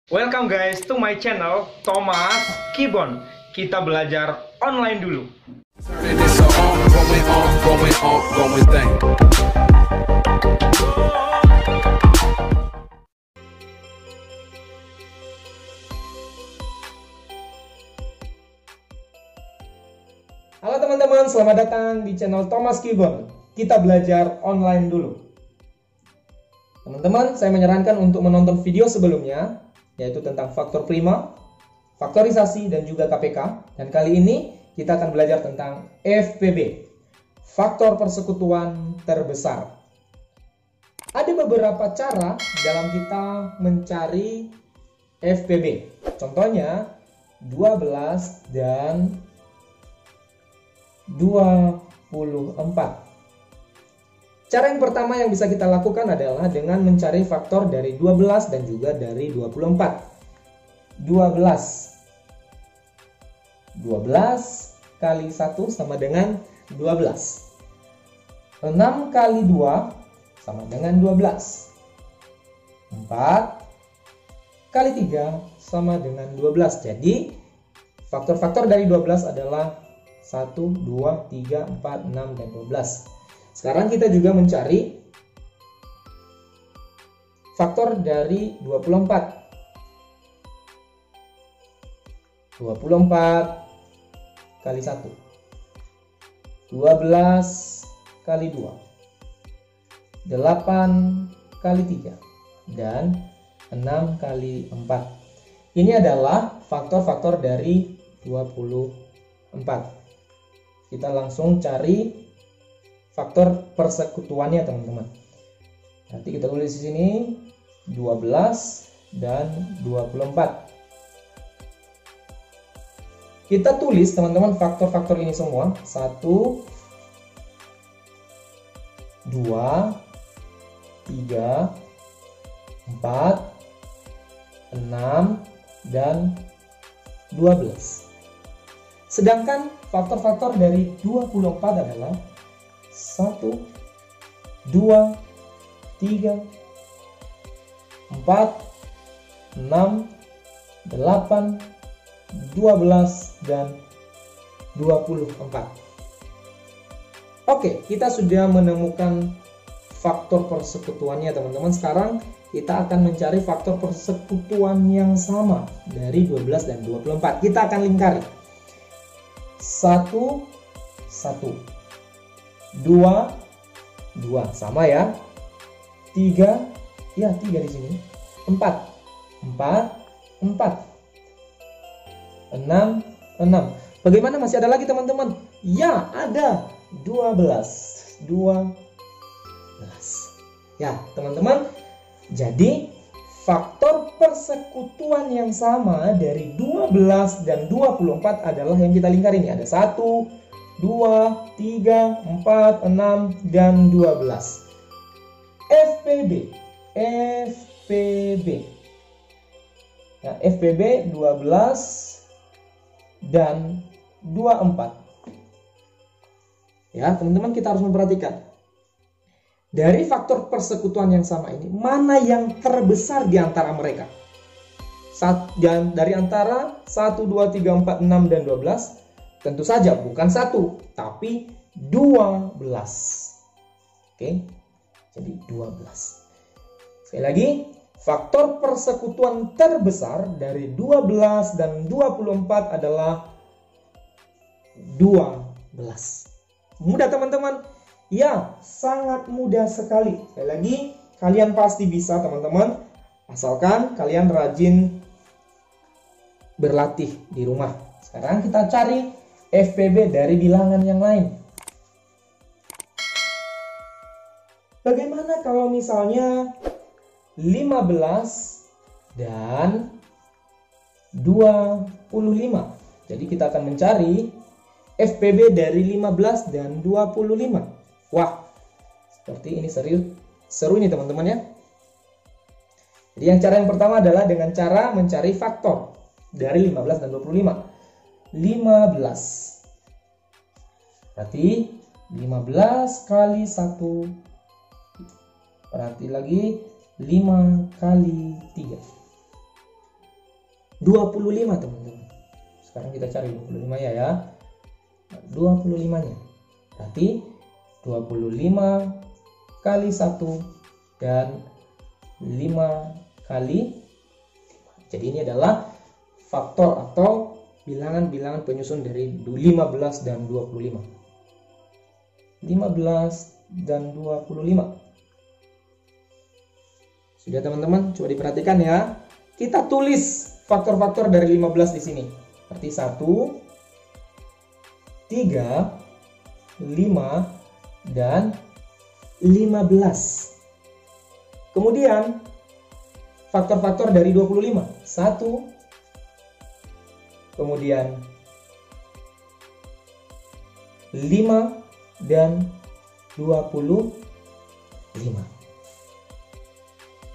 Welcome guys to my channel Thomas Kibon. Kita belajar online dulu. Halo teman-teman, selamat datang di channel Thomas Kibon. Kita belajar online dulu. Teman-teman, saya menyarankan untuk menonton video sebelumnya, yaitu tentang faktor prima, faktorisasi, dan juga KPK. Dan kali ini kita akan belajar tentang FPB, faktor persekutuan terbesar. Ada beberapa cara dalam kita mencari FPB. Contohnya 12 dan 24. Cara yang pertama yang bisa kita lakukan adalah dengan mencari faktor dari 12 dan juga dari 24. 12 kali 1 sama dengan 12. 6 kali 2 sama dengan 12. 4 kali 3 sama dengan 12. Jadi faktor-faktor dari 12 adalah 1, 2, 3, 4, 6, dan 12. Sekarang kita juga mencari faktor dari 24. 24 kali 1. 12 kali 2. 8 kali 3. Dan 6 kali 4. Ini adalah faktor-faktor dari 24. Kita langsung cari faktor persekutuannya, teman-teman. Nanti kita tulis di sini 12 dan 24. Kita tulis, teman-teman, faktor-faktor ini semua. 1, 2, 3, 4, 6, dan 12. Sedangkan faktor-faktor dari 24 adalah 1, 2, 3, 4, 6, 8, 12, dan 24. Oke, kita sudah menemukan faktor persekutuannya, teman-teman. Sekarang kita akan mencari faktor persekutuan yang sama dari 12 dan 24. Kita akan lingkari. 1, 1, 2, 2, sama ya. 3, ya 3 di sini. 4, 4, 4. 6, 6. Bagaimana, masih ada lagi, teman-teman? Ya, ada 12, 12. Ya, teman-teman. Jadi faktor persekutuan yang sama dari 12 dan 24 adalah yang kita lingkari ini. Ada 1, 2, 3, 4, 6, dan 12. FPB. FPB. Nah, FPB 12 dan 24. Ya, teman-teman, kita harus memperhatikan. Dari faktor persekutuan yang sama ini, mana yang terbesar di antara mereka? Dari antara 1, 2, 3, 4, 6, dan 12, tentu saja bukan 1, tapi 12. Oke, jadi 12. Sekali lagi, faktor persekutuan terbesar dari 12 dan 24 adalah 12. Mudah, teman-teman? Ya, sangat mudah sekali. Sekali lagi, kalian pasti bisa, teman-teman, asalkan kalian rajin berlatih di rumah. Sekarang kita cari FPB dari bilangan yang lain. Bagaimana kalau misalnya 15 dan 25? Jadi kita akan mencari FPB dari 15 dan 25. Wah, seperti ini seru ini, teman-teman, ya. Jadi cara yang pertama adalah dengan cara mencari faktor dari 15 dan 25. 15. Berarti 15 kali 1. Berarti lagi 5 kali 3. 25 teman-teman. Sekarang kita cari 25 ya. 25-nya. Berarti 25 kali 1 dan 5 kali 5. Jadi ini adalah faktor atau bilangan-bilangan penyusun dari 15 dan 25. 15 dan 25. Sudah teman-teman, coba diperhatikan ya. Kita tulis faktor-faktor dari 15 di sini. Seperti 1, 3, 5, dan 15. Kemudian faktor-faktor dari 25. 1, kemudian 5 dan 25.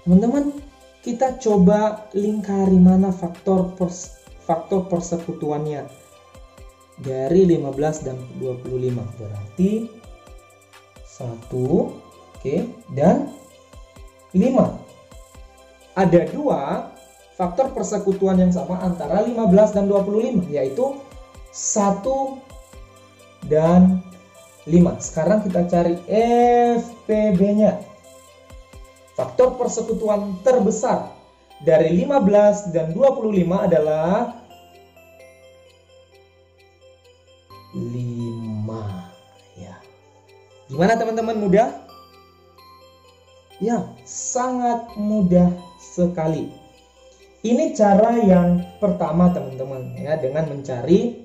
Teman-teman, kita coba lingkari mana faktor persekutuannya dari 15 dan 25. Berarti 1, oke, dan 5. Ada 2 faktor persekutuan yang sama antara 15 dan 25, yaitu 1 dan 5. Sekarang kita cari FPB-nya. Faktor persekutuan terbesar dari 15 dan 25 adalah 5. Ya. Gimana teman-teman, mudah? Ya, sangat mudah sekali. Ini cara yang pertama teman-teman ya, dengan mencari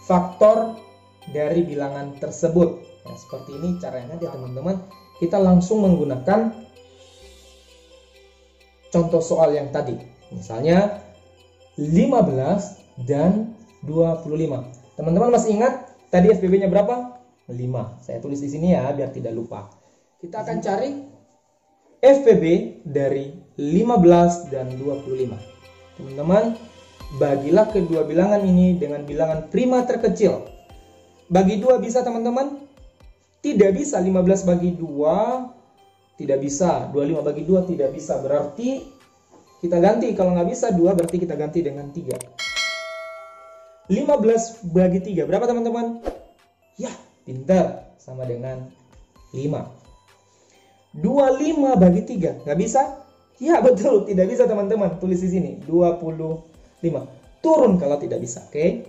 faktor dari bilangan tersebut. Nah, seperti ini caranya ya teman-teman. Kita langsung menggunakan contoh soal yang tadi. Misalnya 15 dan 25. Teman-teman masih ingat tadi FPB-nya berapa? 5. Saya tulis di sini ya biar tidak lupa. Kita akan cari FPB dari 15 dan 25. Teman-teman, bagilah kedua bilangan ini dengan bilangan prima terkecil. Bagi 2 bisa teman-teman? Tidak bisa. 15 bagi 2 tidak bisa. 25 bagi 2 tidak bisa. Berarti kita ganti. Kalau nggak bisa 2 berarti kita ganti dengan 3. 15 bagi 3 berapa teman-teman? Ya, pintar. Sama dengan 5. 25 bagi 3 nggak bisa? Ya betul, tidak bisa teman-teman. Tulis di sini 25. Turun kalau tidak bisa, oke?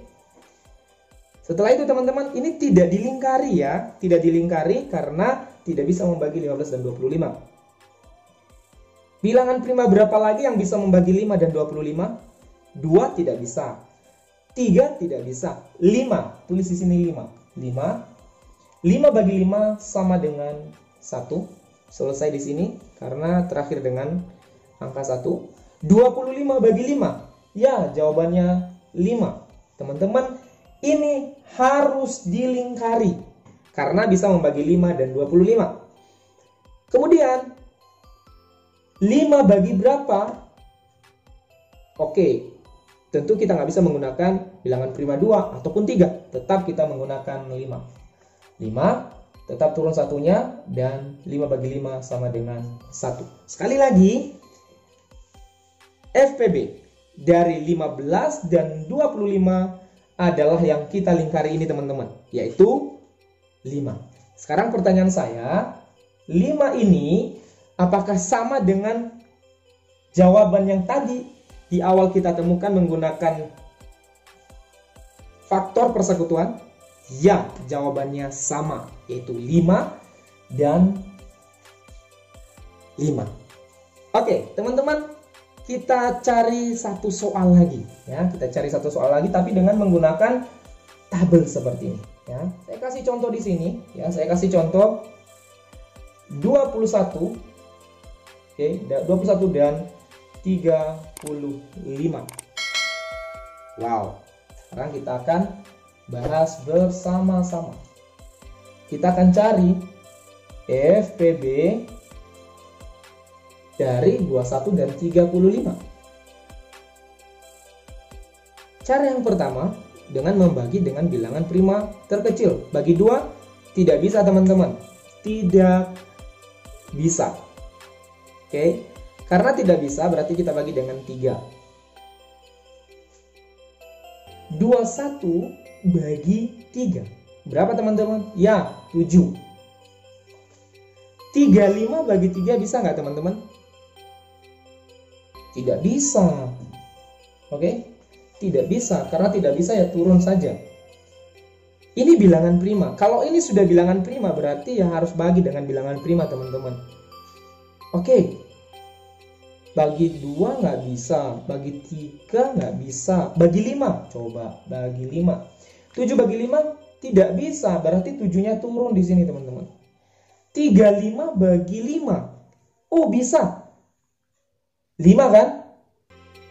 Setelah itu teman-teman, ini tidak dilingkari ya. Tidak dilingkari karena tidak bisa membagi 15 dan 25. Bilangan prima berapa lagi yang bisa membagi 5 dan 25? 2 tidak bisa. 3 tidak bisa. 5, tulis di sini 5. 5 bagi 5 sama dengan 1. Selesai di sini karena terakhir dengan angka 1. 25 bagi 5. Ya, jawabannya 5. Teman-teman, ini harus dilingkari karena bisa membagi 5 dan 25. Kemudian 5 bagi berapa? Oke, tentu kita nggak bisa menggunakan bilangan prima 2 ataupun 3. Tetap kita menggunakan 5. 5 tetap turun satunya dan 5 bagi 5 sama dengan 1. Sekali lagi, FPB dari 15 dan 25 adalah yang kita lingkari ini teman-teman, yaitu 5. Sekarang pertanyaan saya, 5 ini apakah sama dengan jawaban yang tadi di awal kita temukan menggunakan faktor persekutuan? Ya, jawabannya sama, yaitu 5 dan 5. Oke, teman-teman, kita cari satu soal lagi ya. Kita cari satu soal lagi tapi dengan menggunakan tabel seperti ini ya. Saya kasih contoh di sini ya. Saya kasih contoh 21. Oke, 21 dan 35. Wow. Sekarang kita akan bahas bersama-sama. Kita akan cari FPB dari 21 dan 35. Cara yang pertama dengan membagi dengan bilangan prima terkecil. Bagi 2 tidak bisa teman-teman. Tidak bisa. Oke. Karena tidak bisa berarti kita bagi dengan 3. 21 bagi 3. Berapa teman-teman? Ya, 7. 35 bagi 3 bisa nggak teman-teman? Tidak bisa. Oke? Tidak bisa. Karena tidak bisa ya turun saja. Ini bilangan prima. Kalau ini sudah bilangan prima berarti ya harus bagi dengan bilangan prima teman-teman. Oke. Bagi 2 nggak bisa. Bagi 3 nggak bisa. Bagi 5. Coba bagi 5. 7 bagi 5 tidak bisa. Berarti 7-nya turun di sini teman-teman. 35 bagi 5. Oh bisa. 5 kan?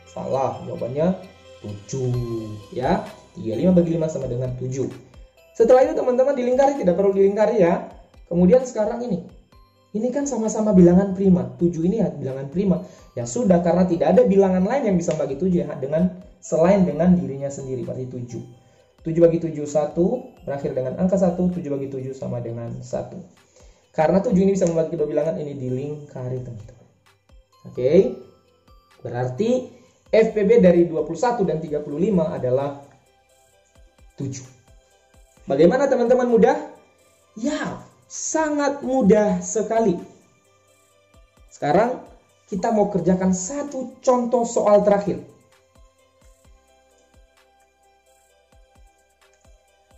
Salah. Jawabannya 7. Ya. 35 bagi 5 sama dengan 7. Setelah itu teman-teman dilingkari, tidak perlu dilingkari ya. Kemudian sekarang ini. Ini kan sama-sama bilangan prima. 7 ini ya bilangan prima. Ya sudah, karena tidak ada bilangan lain yang bisa bagi 7 ya, selain dengan dirinya sendiri, berarti 7. 7 bagi 7 1, berakhir dengan angka 1, 7 bagi 7 sama dengan 1. Karena 7 ini bisa membagi kedua bilangan, ini dilingkari teman-teman. Oke. Berarti FPB dari 21 dan 35 adalah 7. Bagaimana teman-teman, mudah? Ya, sangat mudah sekali. Sekarang kita mau kerjakan satu contoh soal terakhir.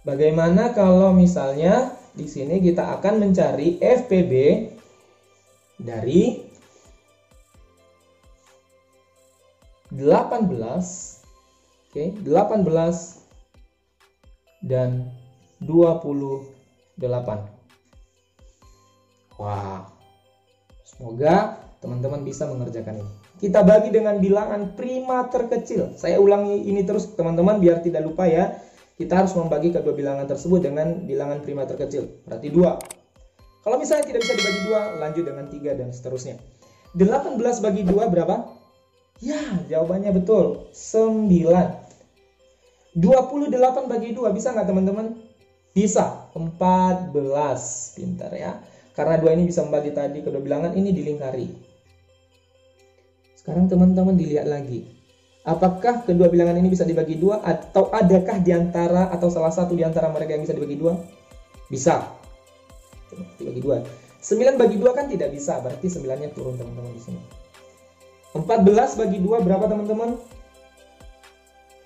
Bagaimana kalau misalnya di sini kita akan mencari FPB dari 18, oke, 18 dan 28. Wah, semoga teman-teman bisa mengerjakan ini. Kita bagi dengan bilangan prima terkecil. Saya ulangi ini terus teman-teman biar tidak lupa ya. Kita harus membagi kedua bilangan tersebut dengan bilangan prima terkecil. Berarti 2. Kalau misalnya tidak bisa dibagi 2, lanjut dengan 3 dan seterusnya. 18 bagi 2 berapa? Ya, jawabannya betul. 9. 28 bagi 2 bisa nggak teman-teman? Bisa. 14. Pintar ya. Karena 2 ini bisa membagi tadi kedua bilangan, ini dilingkari. Sekarang teman-teman dilihat lagi. Apakah kedua bilangan ini bisa dibagi 2 atau adakah diantara atau salah satu diantara mereka yang bisa dibagi 2? Bisa. Dibagi 2. 9 bagi 2 kan tidak bisa, berarti 9-nya turun teman-teman di sini. 14 bagi 2 berapa teman-teman?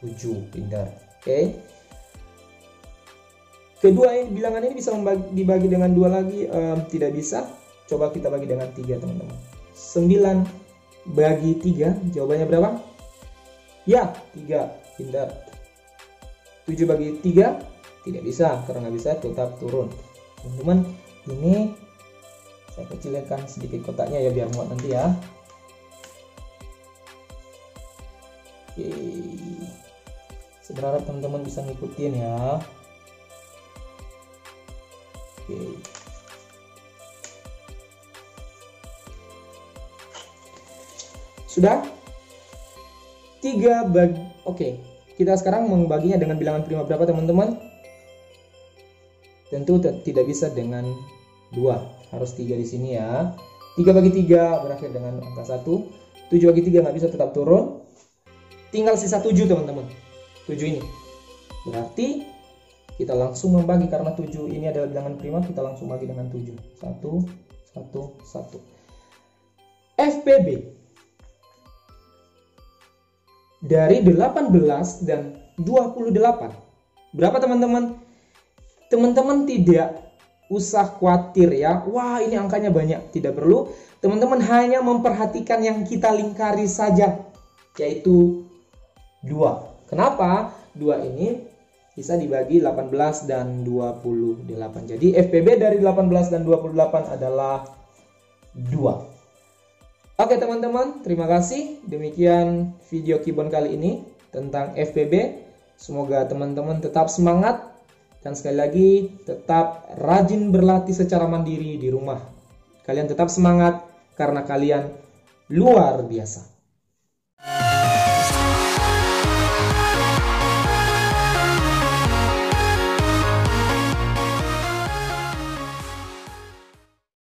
7. Pintar. Oke. Kedua bilangan ini bisa dibagi dengan 2 lagi, tidak bisa. Coba kita bagi dengan 3 teman-teman. 9 bagi 3, jawabannya berapa? Ya, 3. Pintar. 7 bagi 3, tidak bisa. Karena nggak bisa, tetap turun. Teman-teman, ini saya kecilkan sedikit kotaknya ya, biar muat nanti ya. Oke. Saya berharap teman-teman bisa ngikutin ya. Oke. Sudah? 3 bagi... Oke. Kita sekarang membaginya dengan bilangan prima berapa teman-teman? Tentu tidak bisa dengan 2. Harus 3 di sini ya. 3 bagi 3 berakhir dengan angka 1. 7 bagi 3 nggak bisa, tetap turun. Tinggal sisa 7 teman-teman. 7 ini. Berarti kita langsung membagi, karena 7 ini adalah bilangan prima, kita langsung bagi dengan 7. 1, 1, 1. FPB dari 18 dan 28. Berapa teman-teman? Teman-teman tidak usah khawatir ya. Wah, ini angkanya banyak. Tidak perlu. Teman-teman hanya memperhatikan yang kita lingkari saja, yaitu 2. Kenapa? 2 ini bisa dibagi 18 dan 28. Jadi FPB dari 18 dan 28 adalah 2. Oke teman-teman, terima kasih. Demikian video Kibon kali ini tentang FPB. Semoga teman-teman tetap semangat. Dan sekali lagi, tetap rajin berlatih secara mandiri di rumah. Kalian tetap semangat karena kalian luar biasa.